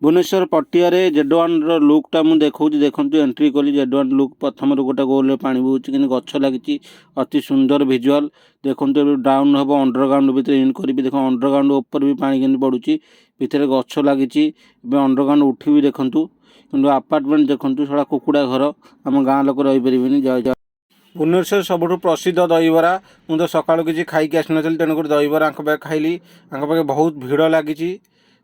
भुवनेश्वर पटिया जेड1 लुक्टा मुझे देखा देखो एंट्री कली जेड1 लुक प्रथम गोटे गोल पानी बोची कि गच लगी अति सुंदर भिजुआल देखो डाउन हम अंडरग्राउंड भितर इन करी देख अंडरग्राउंड ऊपर भी पानी के पड़ुची भितर गच लगी अंडरग्राउंड उठी भी देखूँ कि आपार्टमेंट देखूँ सारा कुकुड़ा घर आम गाँ लोक रहीपर जय जय भुवनेश्वर सबुठ प्रसिद्ध दहीबरा मुझे तो सका किसी खाई आसी नी तेणुक दहीबरा पाखे खाइली पाखे बहुत भिड़ लगी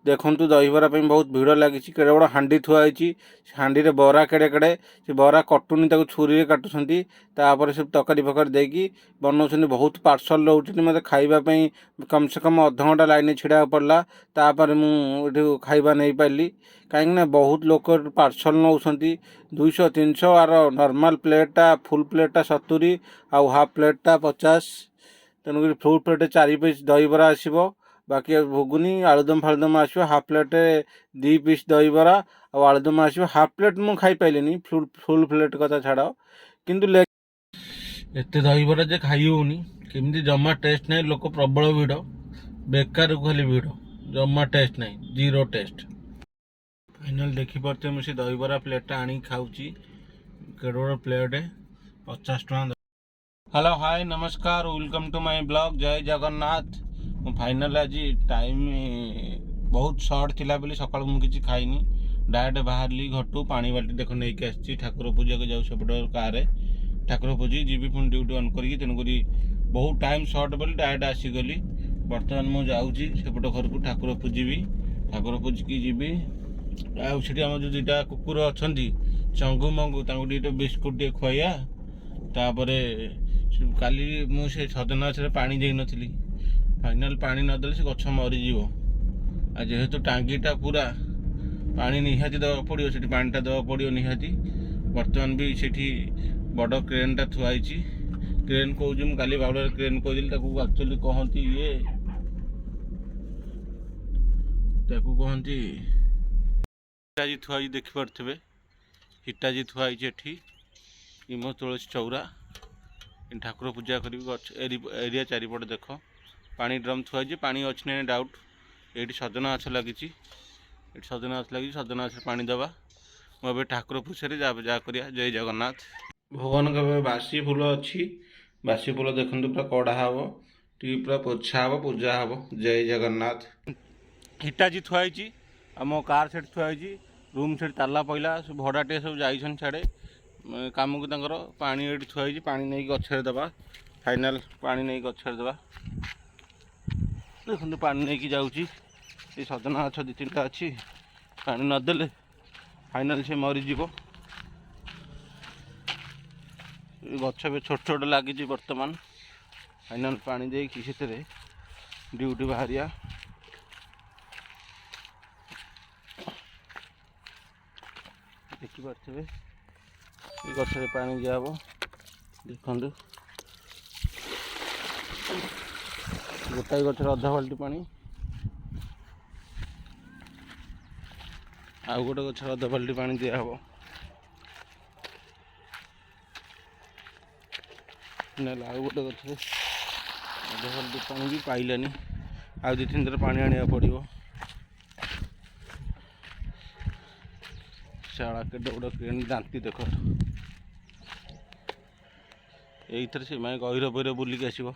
देखु दहीबरा बहुत भिड़ लगी केड़े बड़ हांडी थुआई हांडी रे बरा केड़े केड़े से बरा कटुनी छुरी काटुंट तापर सब तकारी फकारी देकी बनाऊँ बहुत पार्सल रोचे मत खावाई कम से कम अध घंटा लाइन छिड़ा पड़ा तापर मुझे खाଇବା नहीं पारि कहीं बहुत लोक पार्सल नौ 200-300 आर नॉर्मल प्लेटा फुल प्लेटा 70 आउ हाफ प्लेटा 50 तेणुक फुल प्लेट 4 पीस दहीबरा आसो बाकी घुगुनी आलुदम फालुदम आसो हाफ प्लेट 2 पीस दहीबरा और आलुदम आसो हाफ प्लेट मुझे खाई पाइलिनी फुल प्लेट कथा छाड़ किंतु एत दहीबरा जे खाई होनी केमती जमा टेस्ट नहीं लोक प्रबल भिड़ बेकार खाली भिड़ जमा टेस्ट नहीं जीरो टेस्ट फाइनाल देखिपे मुझे दहीबरा प्लेटा आनी खाऊची केड़ोड़ प्लेट 50 टका। हेलो हाय नमस्कार वेलकम टू माय ब्लॉग जय जगन्नाथ। फाइनाल आज टाइम बहुत सर्ट थिला बोली सकाळ मु किछि खाइनी डायरेक्ट बाहरली घटू पानी बाल्टी देख नहीं कि आसी ठाकुर पूजा को जाऊ सेपट कार ठाकुर पूजी जीवी पुणी ड्यूटी ऑन करी तेणुकरी बहुत टाइम सर्ट बोली डायरेक्ट आसीगली बर्तमान मु जाऊँगी सेपट घर को ठाकुर पूजीबी ठाकुर पूजिकी जीवी आउे आम जो दुटा कुकुर अच्छा चंगु मंगु दुटा बिस्कुट टे खुआइया तापर काली मुझे सजना गछ पानी दे नी फाइनाल पानी नदेले से गछ मरीज आ जेहेतु टांगीटा पूरा पानी निहाती दवा पड़ो से पानीटा दवा पड़ो निहाती बर्तमान भी से बड़ क्रेनटा थुआई क्रेन कौन काली बाबुल क्रेन कहली एक्चुअली कहती ये कहती हिटाजी थुआई देखिपे हिटाजी थुआई इमो तुलसी चौरा ठाकुर पूजा कर एरिया चारिपट देख पानी ड्रम थुआई पानी अच्छी ना डाउट ये सजना गछ लगी सजना गछ लगी सजना गछ पानी दबा मुझे ठाकुर पूछे जा करिया जय जगन्नाथ। भगवान का बासी फूल अच्छी बासी फूल देखते पूरा कड़ा हम टी पूरा पोछा हम पूजा हम जय जगन्नाथ। हिटाजी थुआई आम कार से थुआई रूम से ताला पड़ा सब भड़ाटे सब जाइछन छाड़े काम को तंकर पानी ये थुआई पानी नहीं गछरे दबा फाइनाल पानी नहीं गछरे दबा देखो पानी नहीं जाऊँगी ये सजना गछ 2-3टा अच्छी पानी नदेले फाइनाल से मरीज गछ भी छोट छोट लगी बर्तमान फाइनाल पानी दे ड्यूटी बाहरिया देखिपे गछरे पानी दिहब देखु गोटाए गछरे अधा बाल्टी पानी आउ गोटे गछरे अधा बाल्टी पानी दिहब ना आउ गोटे गछरे अधा बाल्टी पानी भी पाइलानी आउ 2-3 थर पानी आने पड़ो शाला के बड़ क्रेन दांती देख यही से मैं गहिर बहिर बुलिक आसो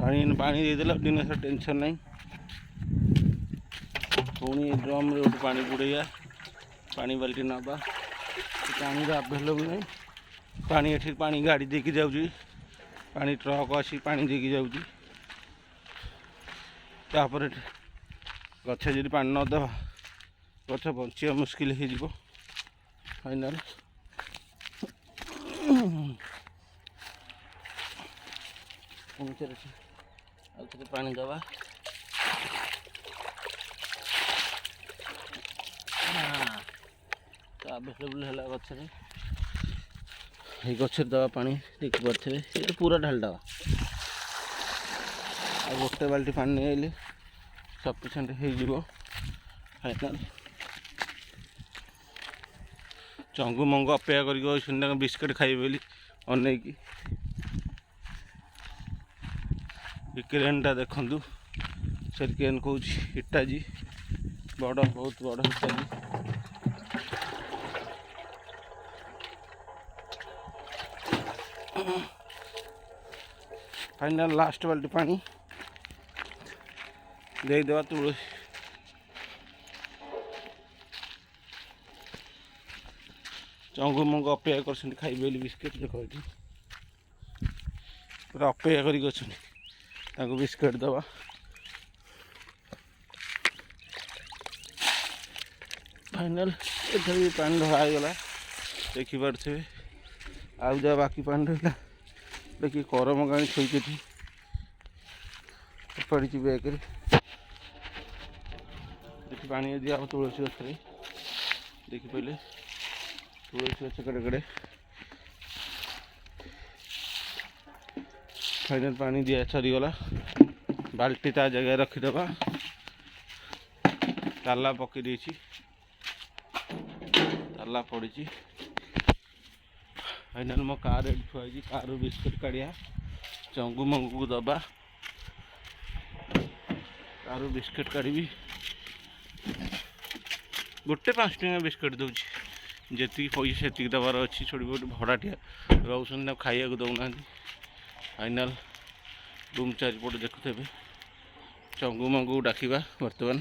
पानी पानी देदेला दिन सारा टेंशन नहीं पुणी ड्रम रे पानी बुड़ैया पानी बाल्टी नवा पानी आभेलेबल नहीं पानी एठी पानी गाड़ी देकी जाऊँगी पानी ट्रक आसी पानी देकी जाऊँगी तापर गछ जी पानी नदबा गछ बचा मुस्किल हो फाइनाल पानी दबा आभेलेबल है गचरे ये गचर दवा पानी देखिपे ये पूरा ढाल दवा आ गोटे बाल्टी पानी नहीं आइले सफिसीयंट हो फाइनाल चंगु मंगु अपेक्षा कर बिस्किट खाइबे बोली अनेक क्रेनटा देखु से क्रेन कौन हिटाजी बड़ बहुत बड़ हिटाजी फाइनल लास्ट बाल्टी पानी देदेवा तुलसी चंगु मंगु अपेक्षा कर खाइबे बिस्किट देख पूरा अपेक्षा कर बिस्किट दवा फाइनल एथर भी पानी ढलागला देखिपे आउ जा बाकी पानी रहा देखिए करम गाड़ी थी पड़ी बैग देखिए पानी दिया तुलसी गछ देखी पहले तुलसी गछ कड़े कड़े फाइनल पानी दिया सरीगला बाल्टी ता जगह रखीदबा ताला पकई देछि ताला पड़ी फाइनल मो कार थुआ कार बिस्कुट काढ़िया चंगु मंगु को दबा कार बिस्कुट काढ़ी गोटे 5 टଙ୍କା बिस्कुट दूसरी जी पैसा से दबार अच्छी छोड़ गोटे भड़ाटिया रोशन खाया दौना फाइनल रूम चारिपट देखुथे चंगु मंगु डाकिबा बर्तमान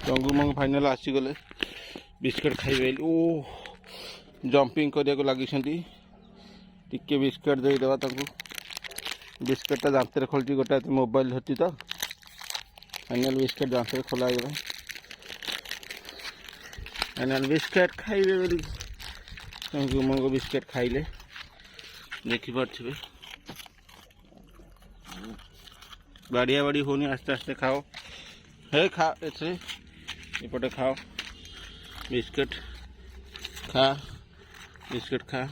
चंगु मंगु फाइनल आसीगले बिस्कुट खाइबे ओ जंपिंग करने को लगी टिके बिस्कुट देदेवा बिस्कुटा दांत खोलती गोटे मोबाइल धरती तो फाइनल बिस्कुट दांत खोला फाइनल बिस्कुट खाइबे बोली चंगु मंगु बिस्कुट खाइले देखिपे बाड़िया बाड़ी होनी आस्ते आस्ते खाओ हे खा एपटे खाओ बिस्कुट खा बिस्कुट खा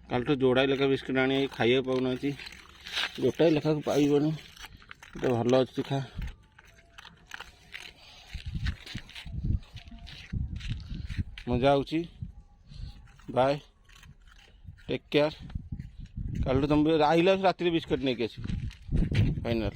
कल तो जोड़ाई लेखा बिस्कुट आनी खाइए पाऊना गोटाए लेखा पाइबनी गोटे भल अच्छी खा मजा आउची बाय टेक केयर कल तुम आइला राति बिस्कुट नहीं आस फाइनल।